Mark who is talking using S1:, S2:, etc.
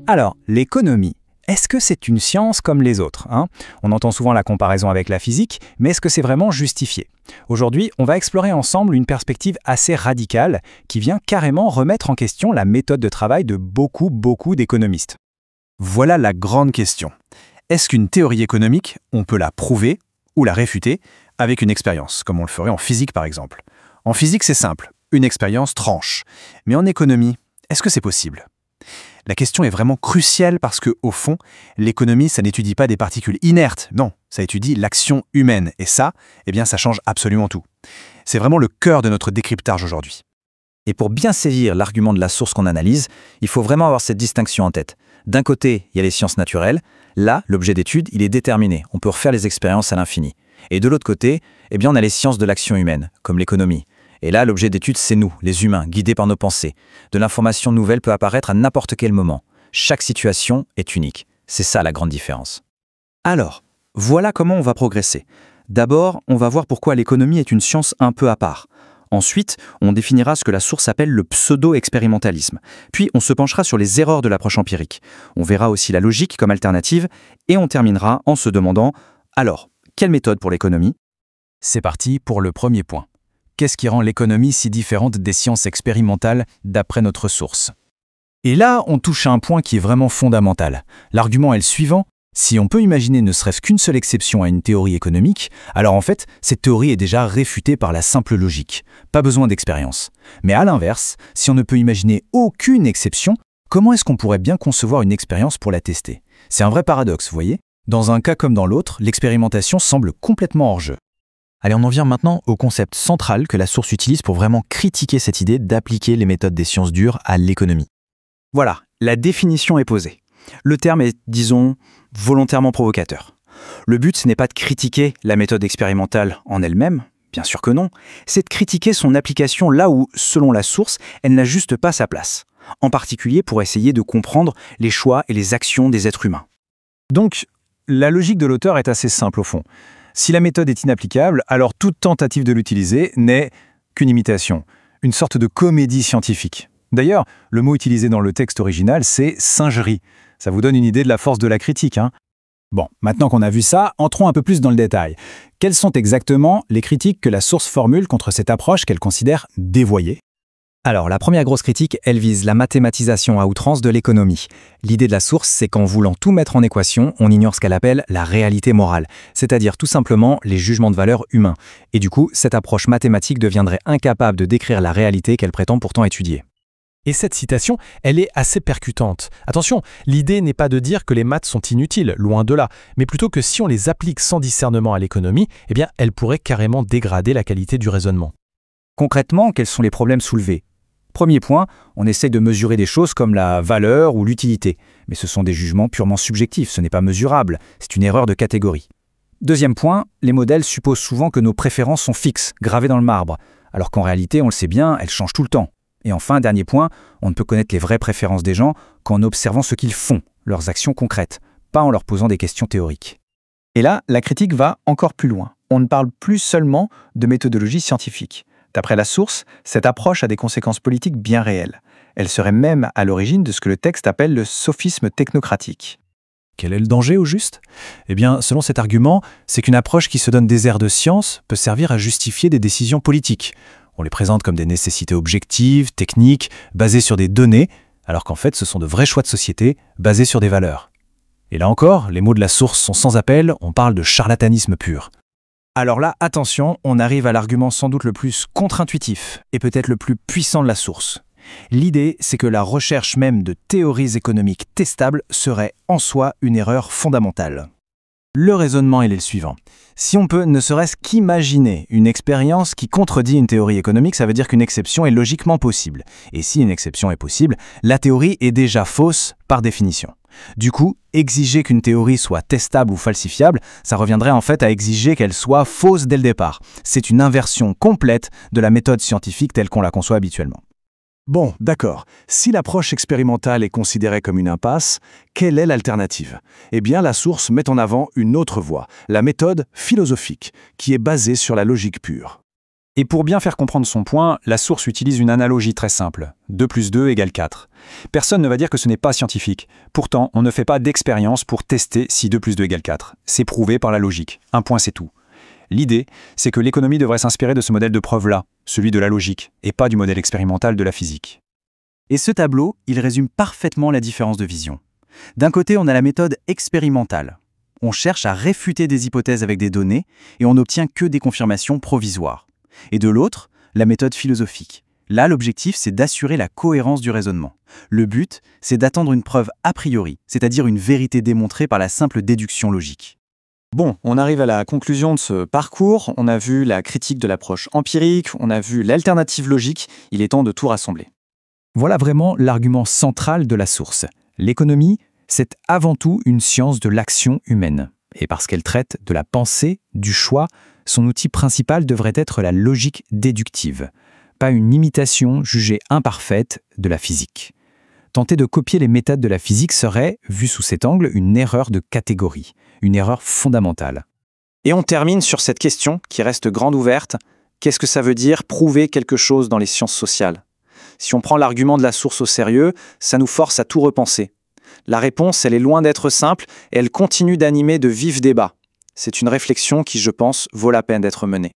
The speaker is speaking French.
S1: Alors, l'économie, est-ce que c'est une science comme les autres, hein? On entend souvent la comparaison avec la physique, mais est-ce que c'est vraiment justifié? Aujourd'hui, on va explorer ensemble une perspective assez radicale qui vient carrément remettre en question la méthode de travail de beaucoup d'économistes.
S2: Voilà la grande question. Est-ce qu'une théorie économique, on peut la prouver ou la réfuter avec une expérience, comme on le ferait en physique par exemple? En physique, c'est simple, une expérience tranche. Mais en économie, est-ce que c'est possible? La question est vraiment cruciale parce que, au fond, l'économie, ça n'étudie pas des particules inertes, non, ça étudie l'action humaine. Et ça, ça change absolument tout. C'est vraiment le cœur de notre décryptage aujourd'hui.
S3: Et pour bien saisir l'argument de la source qu'on analyse, il faut vraiment avoir cette distinction en tête. D'un côté, il y a les sciences naturelles. Là, l'objet d'étude, il est déterminé. On peut refaire les expériences à l'infini. Et de l'autre côté, on a les sciences de l'action humaine, comme l'économie. Et là, l'objet d'étude, c'est nous, les humains, guidés par nos pensées. De l'information nouvelle peut apparaître à n'importe quel moment. Chaque situation est unique. C'est ça la grande différence.
S4: Alors, voilà comment on va progresser. D'abord, on va voir pourquoi l'économie est une science un peu à part. Ensuite, on définira ce que la source appelle le pseudo-expérimentalisme. Puis, on se penchera sur les erreurs de l'approche empirique. On verra aussi la logique comme alternative. Et on terminera en se demandant, alors, quelle méthode pour l'économie?
S1: C'est parti pour le premier point. Qu'est-ce qui rend l'économie si différente des sciences expérimentales d'après notre source? Et là, on touche à un point qui est vraiment fondamental. L'argument est le suivant. Si on peut imaginer ne serait-ce qu'une seule exception à une théorie économique, alors en fait, cette théorie est déjà réfutée par la simple logique. Pas besoin d'expérience. Mais à l'inverse, si on ne peut imaginer aucune exception, comment est-ce qu'on pourrait bien concevoir une expérience pour la tester? C'est un vrai paradoxe, vous voyez? Dans un cas comme dans l'autre, l'expérimentation semble complètement hors jeu.
S4: Allez, on en vient maintenant au concept central que la source utilise pour vraiment critiquer cette idée d'appliquer les méthodes des sciences dures à l'économie. Voilà, la définition est posée. Le terme est, disons, volontairement provocateur. Le but, ce n'est pas de critiquer la méthode expérimentale en elle-même, bien sûr que non, c'est de critiquer son application là où, selon la source, elle n'a juste pas sa place. En particulier pour essayer de comprendre les choix et les actions des êtres humains.
S1: Donc, la logique de l'auteur est assez simple au fond. Si la méthode est inapplicable, alors toute tentative de l'utiliser n'est qu'une imitation, une sorte de comédie scientifique. D'ailleurs, le mot utilisé dans le texte original, c'est « singerie ». Ça vous donne une idée de la force de la critique, hein? Bon, maintenant qu'on a vu ça, entrons un peu plus dans le détail. Quelles sont exactement les critiques que la source formule contre cette approche qu'elle considère dévoyée?
S3: Alors, la première grosse critique, elle vise la mathématisation à outrance de l'économie. L'idée de la source, c'est qu'en voulant tout mettre en équation, on ignore ce qu'elle appelle la réalité morale, c'est-à-dire tout simplement les jugements de valeur humains. Et du coup, cette approche mathématique deviendrait incapable de décrire la réalité qu'elle prétend pourtant étudier.
S5: Et cette citation, elle est assez percutante. Attention, l'idée n'est pas de dire que les maths sont inutiles, loin de là, mais plutôt que si on les applique sans discernement à l'économie, elles pourraient carrément dégrader la qualité du raisonnement.
S1: Concrètement, quels sont les problèmes soulevés? Premier point, on essaye de mesurer des choses comme la valeur ou l'utilité. Mais ce sont des jugements purement subjectifs, ce n'est pas mesurable, c'est une erreur de catégorie. Deuxième point, les modèles supposent souvent que nos préférences sont fixes, gravées dans le marbre, alors qu'en réalité, on le sait bien, elles changent tout le temps. Et enfin, dernier point, on ne peut connaître les vraies préférences des gens qu'en observant ce qu'ils font, leurs actions concrètes, pas en leur posant des questions théoriques.
S4: Et là, la critique va encore plus loin. On ne parle plus seulement de méthodologie scientifique. D'après la source, cette approche a des conséquences politiques bien réelles. Elle serait même à l'origine de ce que le texte appelle le sophisme technocratique.
S5: Quel est le danger au juste? Selon cet argument, c'est qu'une approche qui se donne des airs de science peut servir à justifier des décisions politiques. On les présente comme des nécessités objectives, techniques, basées sur des données, alors qu'en fait ce sont de vrais choix de société basés sur des valeurs. Et là encore, les mots de la source sont sans appel, on parle de charlatanisme pur.
S1: Alors là, attention, on arrive à l'argument sans doute le plus contre-intuitif et peut-être le plus puissant de la source. L'idée, c'est que la recherche même de théories économiques testables serait en soi une erreur fondamentale. Le raisonnement, il est le suivant. Si on peut ne serait-ce qu'imaginer une expérience qui contredit une théorie économique, ça veut dire qu'une exception est logiquement possible. Et si une exception est possible, la théorie est déjà fausse par définition. Du coup, exiger qu'une théorie soit testable ou falsifiable, ça reviendrait en fait à exiger qu'elle soit fausse dès le départ. C'est une inversion complète de la méthode scientifique telle qu'on la conçoit habituellement.
S2: Bon, d'accord. Si l'approche expérimentale est considérée comme une impasse, quelle est l'alternative? La source met en avant une autre voie, la méthode philosophique, qui est basée sur la logique pure.
S5: Et pour bien faire comprendre son point, la source utilise une analogie très simple. 2 plus 2 égale 4. Personne ne va dire que ce n'est pas scientifique. Pourtant, on ne fait pas d'expérience pour tester si 2 plus 2 égale 4. C'est prouvé par la logique. Un point, c'est tout. L'idée, c'est que l'économie devrait s'inspirer de ce modèle de preuve-là, celui de la logique, et pas du modèle expérimental de la physique.
S4: Et ce tableau, il résume parfaitement la différence de vision. D'un côté, on a la méthode expérimentale. On cherche à réfuter des hypothèses avec des données et on n'obtient que des confirmations provisoires. Et de l'autre, la méthode philosophique. Là, l'objectif, c'est d'assurer la cohérence du raisonnement. Le but, c'est d'attendre une preuve a priori, c'est-à-dire une vérité démontrée par la simple déduction logique.
S6: Bon, on arrive à la conclusion de ce parcours. On a vu la critique de l'approche empirique, on a vu l'alternative logique. Il est temps de tout rassembler.
S1: Voilà vraiment l'argument central de la source. L'économie, c'est avant tout une science de l'action humaine. Et parce qu'elle traite de la pensée, du choix, son outil principal devrait être la logique déductive, pas une imitation jugée imparfaite de la physique. Tenter de copier les méthodes de la physique serait, vu sous cet angle, une erreur de catégorie, une erreur fondamentale.
S6: Et on termine sur cette question qui reste grande ouverte. Qu'est-ce que ça veut dire prouver quelque chose dans les sciences sociales ? Si on prend l'argument de la source au sérieux, ça nous force à tout repenser. La réponse, elle est loin d'être simple et elle continue d'animer de vifs débats. C'est une réflexion qui, je pense, vaut la peine d'être menée.